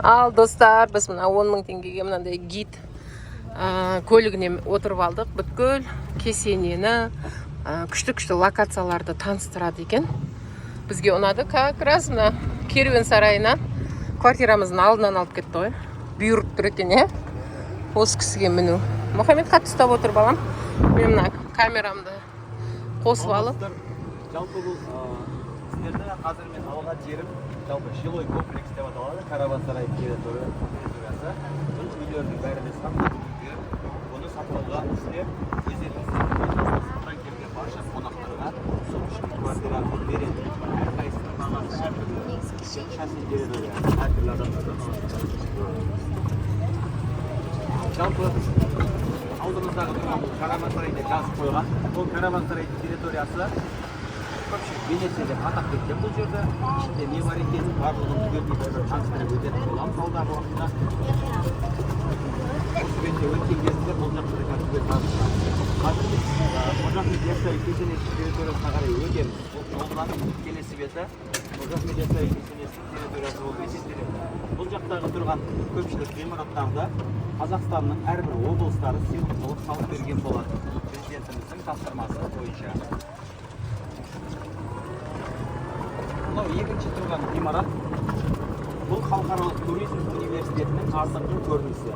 Ал достар, біз мына 10 000 теңгеге мынандай гид көлігіне отырып алдық. Бүткіл кесенені, күшті локацияларды таныстырады екен. Бізге ұнады. Как раз мына керуен сарайынан квартирамыздың алдынан алып кетті ғой. Бұйырып тұр екен, осы кісіге міну. Мұхаммед қатты ұстап отыр балам. Мен мына камерамды қосып алып. Жалпы бұл сіздерді қазір мен алға жерім, жалпы жилой комплекс деп аталады. Караван-сарай территориясы. Бұл үйлердің бәрі де сатылып жүрген. Оны сатуға сіздер өздеріңіздің сатудан келген барша қонақтарға сол үшін квартира береді. Әрқайсының бағасы әртүрлі. Шаси территория әртүрлі адамдардан. Жалпы алдымыздағы тұрған бұл Караван-сарай деп жазып қойған. Бұл Караван-сарай территориясы көпшілік Венеция деп атап кеткен бұл жерде. Ішінде не бар екенін барлығын түгелдей таныстырып өтетін боламыз алдағы уақытта. Осы бетте өткен кезінде бұл жақты да түгел таныстырады. Қазір біз Қожа Ахмет Яссауи кесенесі территориясына қарай өтеміз. Бұл жолдан келесі беті Қожа Ахмет Яссауи кесенесінің территориясы болып есептеледі. Бұл жақтағы тұрған көпшілік ғимараттарды Қазақстанның әрбір облыстары сыйлық қылып салып берген болады. Президентіміздің тапсырмасы бойынша. Мынау екінші тұрған ғимарат. Бұл халықаралық туризм университетінің астыңғы көрінісі.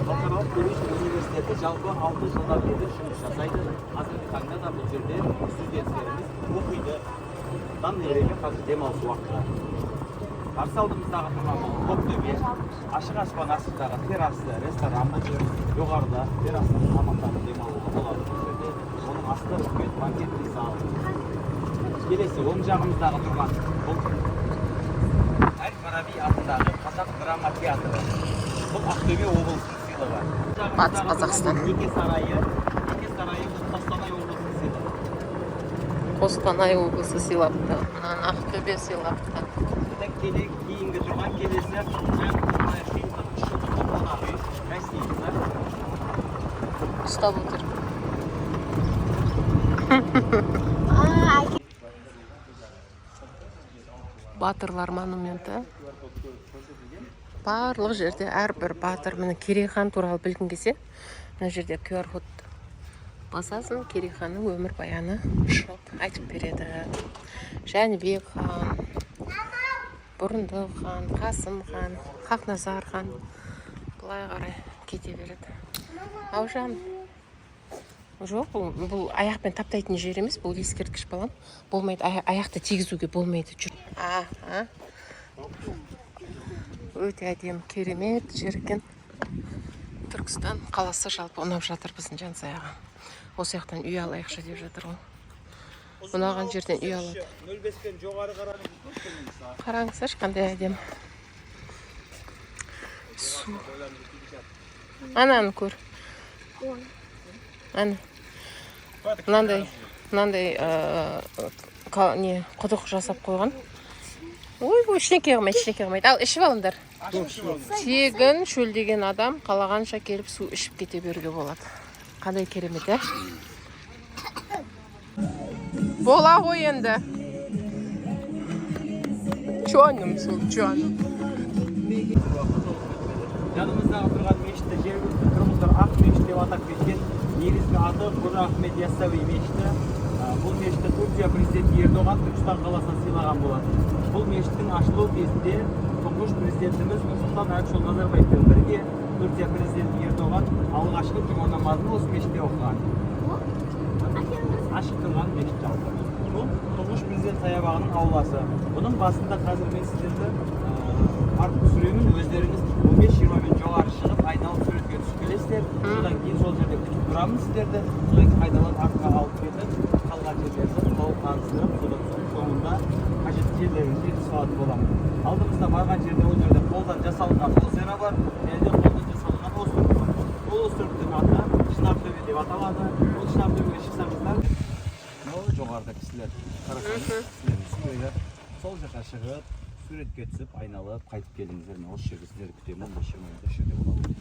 Халықаралық туризм университеті жалпы 6 жылдан бері жұмыс жасайды. Қазіргі таңда да бұл жерде студенттеріміз оқиды. Время қазір демалыс уақыты. Қарсы алдымыздағы тұрған бұл Тоқтөбе, ашық аспан астындағы террасы, ресторан бұл жер, жоғарыда террасының тамақтары демалуға болады бұл жерде. Оның асты үкімет банкетный зал. Келесі оң жағымыздағы тұрған бұл Әл-Фараби атындағы қазақ драма театры. Бұл Ақтөбе облысының сыйлығы. Батыс Қазақстан. Неке сарайы бұл Қостанай облысының сыйлығы. Қостанай облысы сыйлапты. Ақтөбе сыйлапты. Кейінгі тұрған келесі Россиясы ұстап отыр. Батырлар монументі. Барлық жерде әрбір батыр, міне Керей хан туралы білгің келсе, мына жерде QR код басасын, Керей ханның өмір баяны айтып береді. Жәнібек хан, Бұрындық хан, Қасым хан, Хақназар хан, бұлай қарай кете береді. Аужан. Жоқ, бұл аяқпен таптайтын жер емес, бұл ескерткіш балам. Болмайды, аяқты тигізуге болмайды. Жүр. Өте әдемі, керемет жер екен. Түркістан қаласы жалпы ұнап жатыр біздің Жансаяға. Осы яқтан үй алайықшы деп жатыр ғой. Ұнаған жерден үй алады. 05-пен жоғары қараңыздаршы, қандай әдемі. Су. Ананы көр. Аны. Мынандай құдық жасап қойған. Ой, ішінеке қылмайды. Ал, ішіп алыңдар. Тегін шөлдеген адам қалағанша келіп су ішіп кете беруге болады. Қандай керемет, Бола ғой енді. Чуаным сол, чуаным. Жанымыздағы тұрған мешітті жергілікті тұрғындар Ақ мешіт деп атап кеткен. Негізгі аты Қожа Ахмет Яссауи мешіті. Бұл мешітті Түркия президенті Ердоған Түркістан қаласынан сыйлаған болады. Бұл мешіттің ашылу кезінде тұңғыш президентіміз Нұрсұлтан Әбішұлы Назарбаевпен бірге Түркия президенті Ердоған алғашқы жұма намазын осы мешітте оқыған. Ашық тұрған мешіт жалпы. Бұл тұңғыш президент саябағының ауласы. Бұның басында қазір мен сіздерді артып түсіремін. Өздеріңіз 15-20 мен жоғары шығып, айналып суретке түсіп келесіздер. Содан кейін сол жерде күтіп тұрамын сіздерді. Содан кейін қайталап артқа алып кетіп, қалған жерлерді толық таныстырып, содан соңында қажетті жерлеріңізге түсіп боламын. Алдымызда барған жерде ол жерде қолдан жасалған озера бар, және қолдан жасалған остров бар. Ол островтың аты Шынартөбе деп аталады. Ол Шынартөбеге шықсаңыздар, жоғарыда кісілер қарасаңыз, сол жаққа шығып, суретке түсіп, айналып, қайтып келдіңіздер. Осы жерде сіздерді күтемін, 15-20 минут жерде боламын.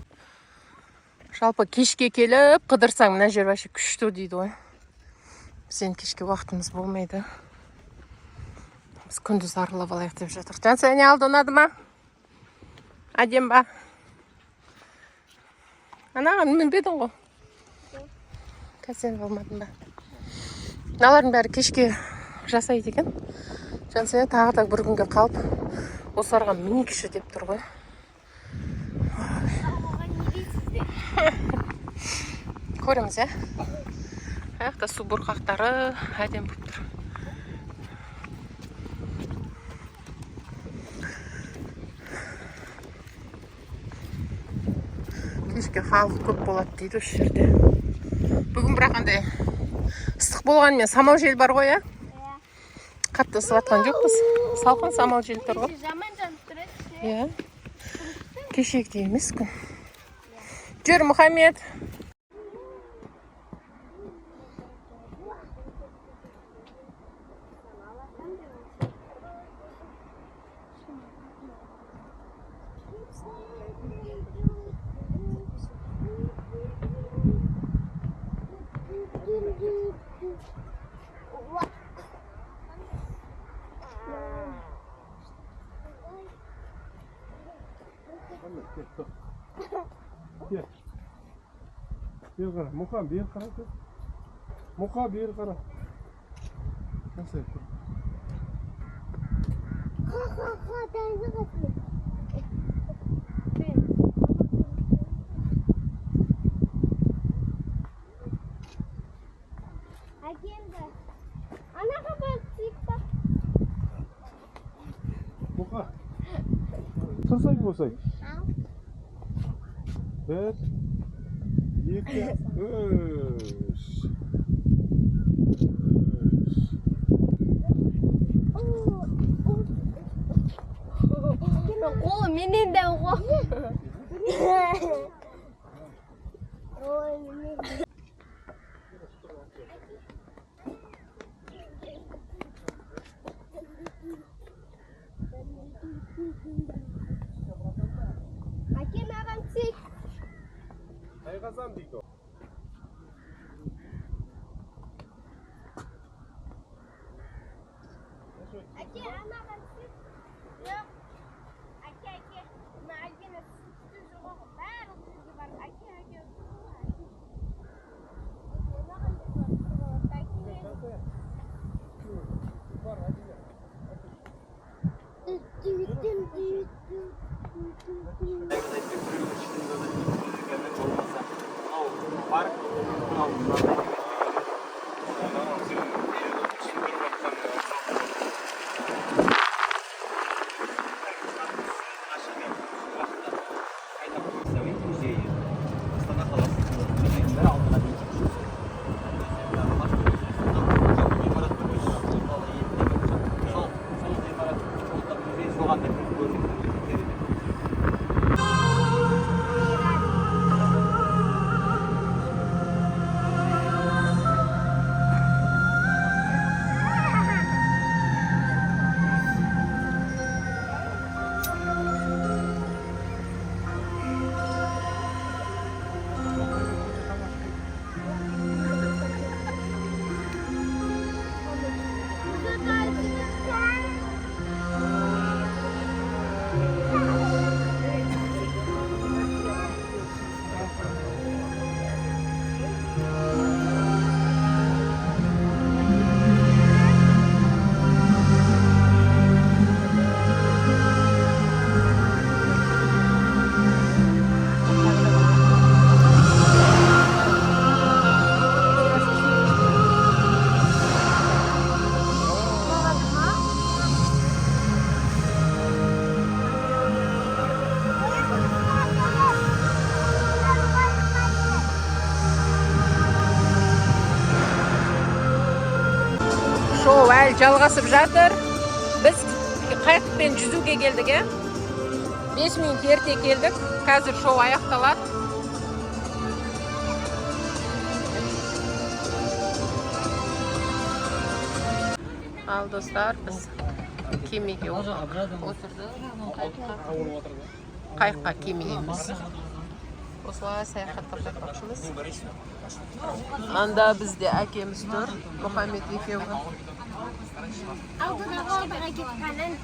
Жалпы кешке келіп, қыдырсаң, мына жер вообще күшті дейді ғой. Бізден кешке уақытымыз болмайды. Біз күндіз арылап алайық деп жатыр. Жансая, не алды, ұнады ма? Әдем ба? Анаған мінбедің ғой. Кәсен болмадың ба? Мыналардың бәрі кешке жасайды екен. Жансая тағы да бір күнге қалып, осыларға мини кіші деп тұр ғой. Көреміз, ә? Аяқта су бұрқақтары әдем болып тұр. Кешке халық көп болады дейді осы жерде. Бүгін бірақ андай ыстық болғанымен самал жел бар ғой, ә? Қатты ысып атқан жоқпыз. Салқын самал жел тұр ғой. Жаман жанып тұрады. Иә. Кешегідей емес күн. Жүр, Мұхаммед. Gel. Bir kara. Muka bir kara. Muka bir kara. Nasıl yaptın? Muka. Tursay bolsay. Bir, iki, üç. Қолы менен де ғой. Әке маған тек. Kazan dik o. Әке маған тек. Жоқ. Әке. Мына әлгені сүтті жоқ. Бәрі сүтті бар. Әке. Шоу әлі жалғасып жатыр. Біз қайықпен жүзуге келдік, 5 минут ерте келдік. Қазір шоу аяқталады. Ал достар, біз кемеге отырдық. Қайыққа кемееміз. Осылай саяхаттап жатқанбыз. Анда бізде әкеміз тұр, Мұхаммед екеуі. Алдыға алдыға кеткенін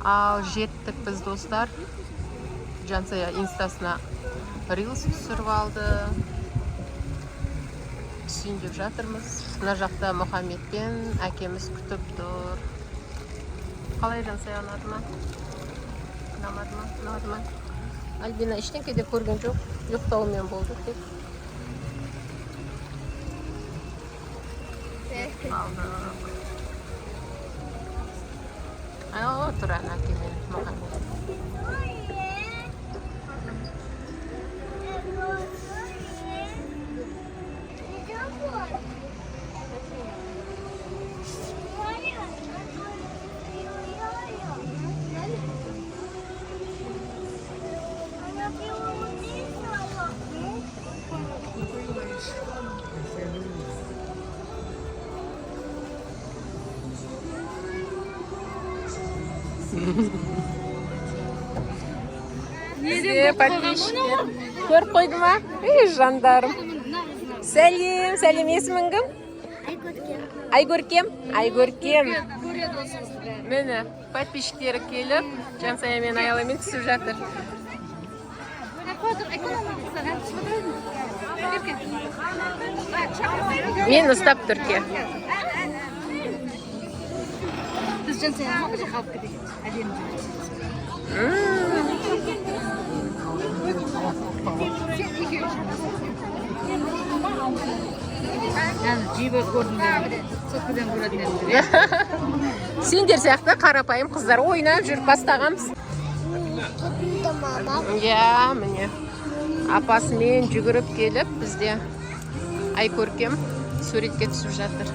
Ал жеттік біз достар. Жансая инстасына рилс түсіріп алды. Түсіндеп жатырмыз. Мына жақта Мұхаммедпен әкеміз күтіп тұр. Қалай Жансая, ұнады ма? Ұнады ма? Альбина ештеңке де көрген жоқ. Ұйықтаумен болды тек. Алдық. Отыр әкемен Мұхаммед. Подписчиктер. Көріп қойды ма? Жандарым. Сәлем, есімің кім? Айгөркем. Мені подписчиктері келіп, Жансая мен Аяламен түсіп жатыр. Мен ұстап түрке. Biz Jansaya'nın mı halk gidiyor? Hadi. Yani jiba ko'rdinglar. So'qqidan ko'radilar. Сендер сияқты қарапайым қыздар ойнап жүріп бастағанбыз. Иә, міне. Апасымен жүгіріп келіп, бізде Айкөркем суретке түсіп жатыр.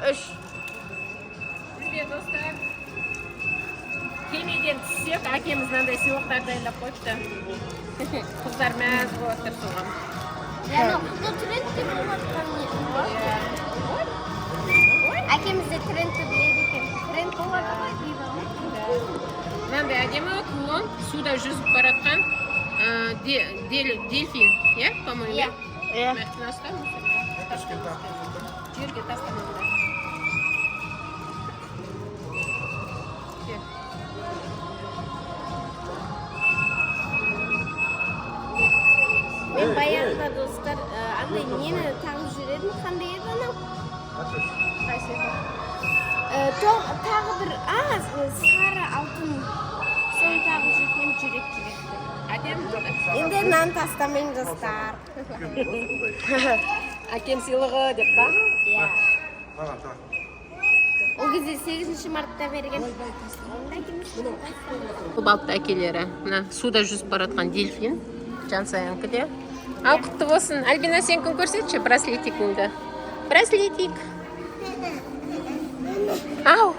Үш. Бізде достар, кемеден түссек, әкеміз мынандай сыйлықтар дайындап қойыпты. Қыздар мәз болып отыр соған. Әкемізде трендті біледі екен. Тренд болады ғой дейді. Мынандай әдемі кулон, суда жүзіп баратқан дельфин, иә, по-моему? Иә. Жерге тастамаңдар. Мен баяғыда достар, андай нені тағып жүредім, қандай еді анау? Тағы бір сары алтын соны тағып жүрген жүрек. Енді нан тастамайын достар. Әкем сыйлығы деп па? Иә. Ол кезде 8 мартта берген. Бұл балықты әкелері. Суда жүзіп баратқан дельфин. Жансаяңқы де. Ал құтты болсын. Альбина, сен күн көрсетші браслетикіңді. Браслетик. Ау.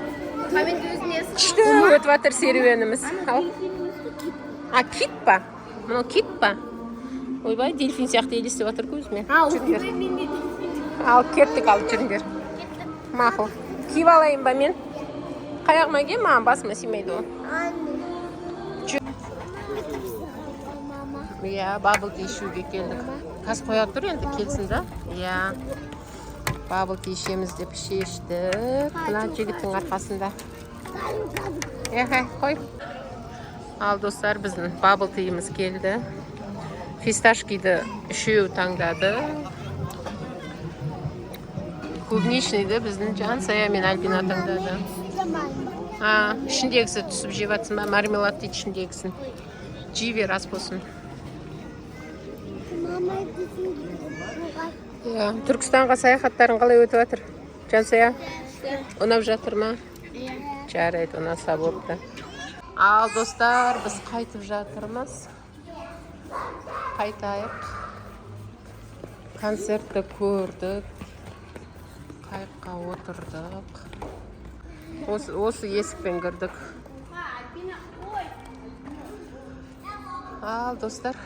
Қаменді өзіне Күшті өтіп атыр серуеніміз. А, кит па? мынау кит па? Ойбай, дельфин сияқты елестеп жатыр көзіме. Жүріңдер. Алып кеттік, алып жүріңдер. Мақұл. Киіп алайын ба мен? Қаяғыма ке, маған басыма симейді ол. Иә, бабыл ти ішуге келдік. Қас қоя тұр енді, келсін да. Иә. Бабыл ти ішеміз деп шештік. Мына жігіттің арқасында. Қой. Ал достар, біздің бабыл тиіміз келді. Фисташкиді үшеу таңдады. Клубничныйды біздің Жансая мен Альбина таңдады. Ішіндегісі түсіп жеп жатсың ба? Мармелад дейді ішіндегісін. Жей рас болсын. Түркістанға саяхаттарын қалай өтіп жатыр? Жансая? Ұнап жатыр ма? Жарайды, ұнаса болыпты. Ал достар, біз қайтып жатырмыз. Қайтайық. Концертті көрдік. Қайыққа отырдық. Осы есікпен кірдік. Ал достар,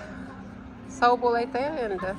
сау бол айтайық енді.